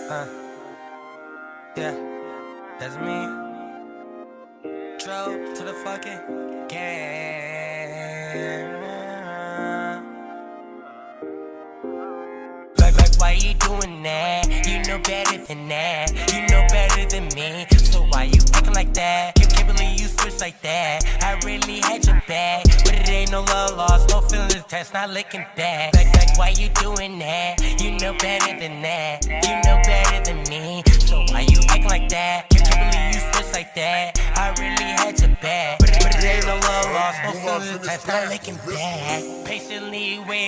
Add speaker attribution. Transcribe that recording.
Speaker 1: Yeah, that's me. Drove to the fucking game. Like, why you doing that? You know better than that. You know better than me. So why you acting like that? Can't believe you switch like that. I really had your back, but it ain't no love lost, no feelings test, not looking back. Like, why you doing that? You know better than that. You know better than me. So why you acting like that? Can't believe you switch like that. I really had your back, but it ain't no love lost, no feelings test, not looking back. Patiently waiting.